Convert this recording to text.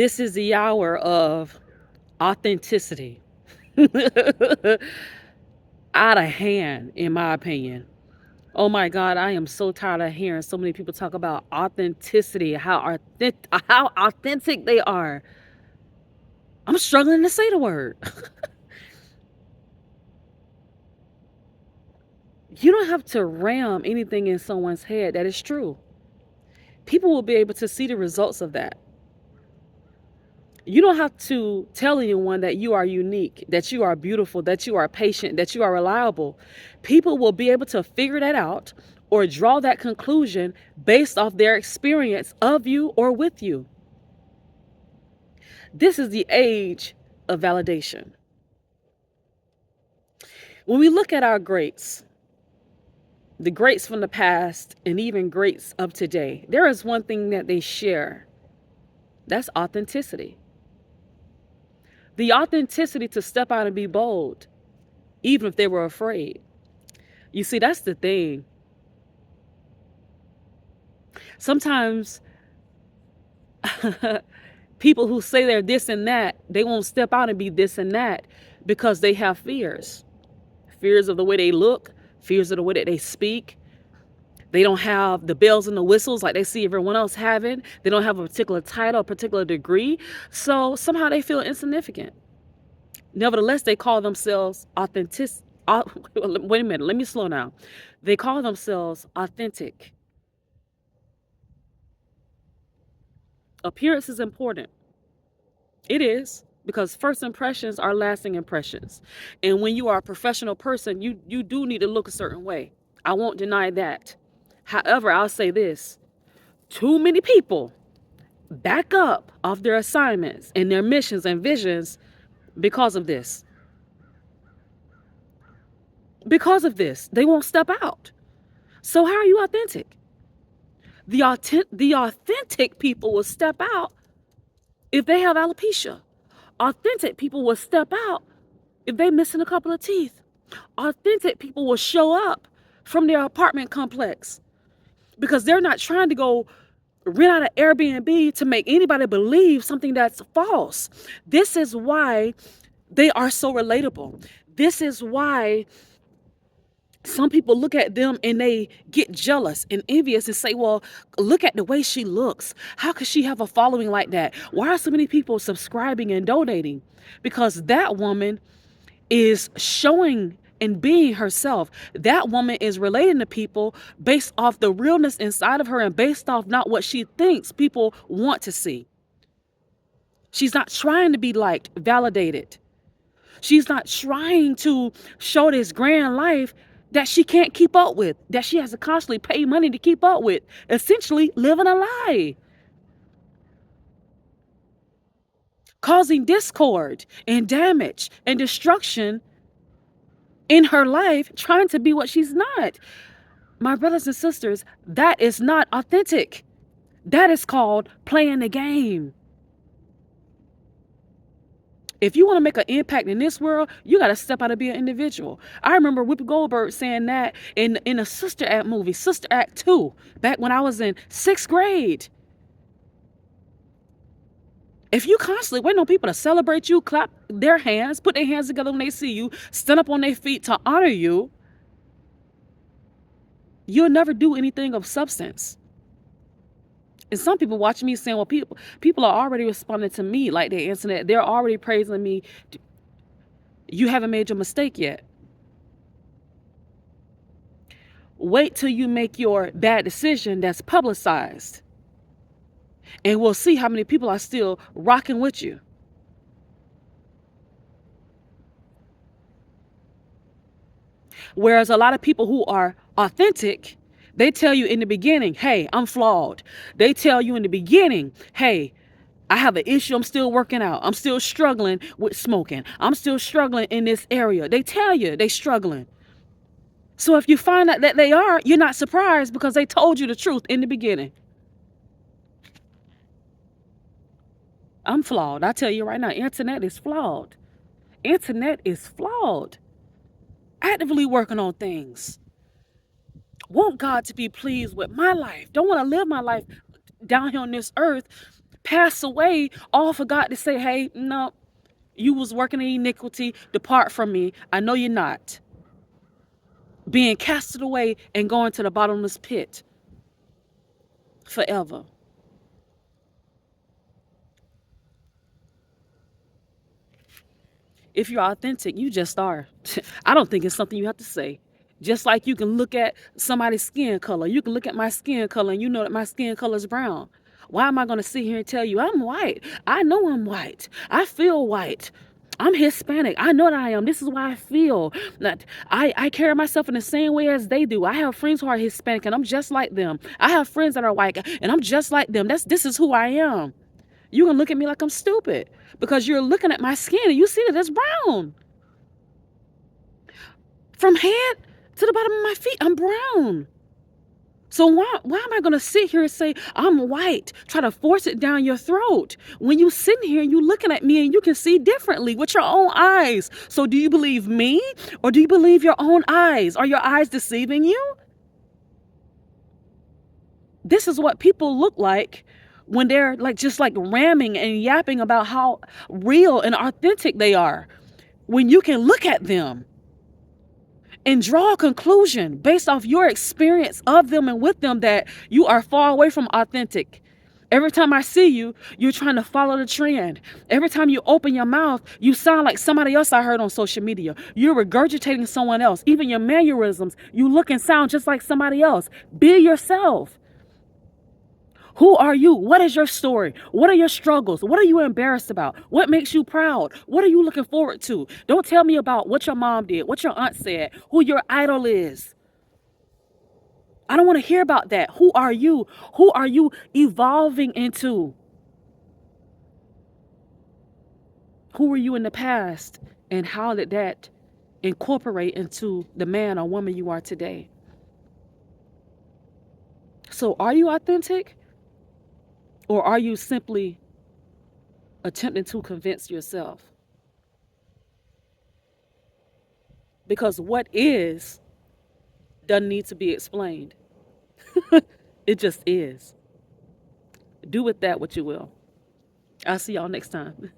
This is the hour of authenticity. Out of hand, in my opinion. Oh my God, I am so tired of hearing so many people talk about authenticity, how authentic they are. I'm struggling to say the word. You don't have to ram anything in someone's head that is true. People will be able to see the results of that. You don't have to tell anyone that you are unique, that you are beautiful, that you are patient, that you are reliable. People will be able to figure that out or draw that conclusion based off their experience of you or with you. This is the age of validation. When we look at our greats, the greats from the past and even greats of today, there is one thing that they share. That's authenticity. The authenticity to step out and be bold, even if they were afraid. You see, that's the thing. Sometimes people who say they're this and that, they won't step out and be this and that because they have fears. Fears of the way they look, fears of the way that they speak. They don't have the bells and the whistles like they see everyone else having. They don't have a particular title, a particular degree. So somehow they feel insignificant. Nevertheless, they call themselves authentic. Wait a minute, let me slow down. They call themselves authentic. Appearance is important. It is, because first impressions are lasting impressions. And when you are a professional person, you do need to look a certain way. I won't deny that. However, I'll say this. Too many people back up off their assignments and their missions and visions because of this. Because of this, they won't step out. So how are you authentic? The authentic people will step out if they have alopecia. Authentic people will step out if they're missing a couple of teeth. Authentic people will show up from their apartment complex because they're not trying to go rent out an Airbnb to make anybody believe something that's false. This is why they are so relatable. This is why some people look at them and they get jealous and envious and say, well, look at the way she looks. How could she have a following like that? Why are so many people subscribing and donating? Because that woman is showing and being herself. That woman is relating to people based off the realness inside of her and based off not what she thinks people want to see. She's not trying to be liked, validated. She's not trying to show this grand life that she can't keep up with, that she has to constantly pay money to keep up with, essentially living a lie, causing discord and damage and destruction in her life, trying to be what she's not. My brothers and sisters, that is not authentic. That is called playing the game. If you want to make an impact in this world, you got to step out and be an individual. I remember Whoopi Goldberg saying that in a Sister Act movie, Sister Act 2, back when I was in 6th grade. If you constantly waiting on people to celebrate you, clap their hands, put their hands together when they see you, stand up on their feet to honor you, you'll never do anything of substance. And some people watching me saying, well, people are already responding to me like the internet. They're already praising me. You haven't made your mistake yet. Wait till you make your bad decision that's publicized. And we'll see how many people are still rocking with you. Whereas a lot of people who are authentic, they tell you in the beginning, hey, I'm flawed. They tell you in the beginning, hey, I have an issue. I'm still working out. I'm still struggling with smoking. I'm still struggling in this area. They tell you they're struggling. So if you find out that they are, you're not surprised because they told you the truth in the beginning. I'm flawed. I tell you right now, internet is flawed. Internet is flawed. Actively working on things. Want God to be pleased with my life. Don't want to live my life down here on this earth pass away, all for God to say, hey, no, you was working in iniquity, depart from me. I know you're not. Being casted away and going to the bottomless pit forever. If you're authentic, you just are. I don't think it's something you have to say. Just like you can look at somebody's skin color. You can look at my skin color and you know that my skin color is brown. Why am I going to sit here and tell you I'm white? I know I'm white. I feel white. I'm Hispanic. I know that I am. This is why I feel that I carry myself in the same way as they do. I have friends who are Hispanic and I'm just like them. I have friends that are white and I'm just like them. This is who I am. You're going to look at me like I'm stupid because you're looking at my skin and you see that it's brown. From head to the bottom of my feet, I'm brown. So why am I going to sit here and say I'm white, try to force it down your throat when you sitting here and you looking at me and you can see differently with your own eyes? So do you believe me or do you believe your own eyes? Are your eyes deceiving you? This is what people look like when they're like just like ramming and yapping about how real and authentic they are. When you can look at them and draw a conclusion based off your experience of them and with them that you are far away from authentic. Every time I see you, you're trying to follow the trend. Every time you open your mouth, you sound like somebody else I heard on social media. You're regurgitating someone else. Even your mannerisms, you look and sound just like somebody else. Be yourself. Who are you? What is your story? What are your struggles? What are you embarrassed about? What makes you proud? What are you looking forward to? Don't tell me about what your mom did, what your aunt said, who your idol is. I don't want to hear about that. Who are you? Who are you evolving into? Who were you in the past? And how did that incorporate into the man or woman you are today? So are you authentic? Or are you simply attempting to convince yourself? Because what is doesn't need to be explained. It just is. Do with that what you will. I'll see y'all next time.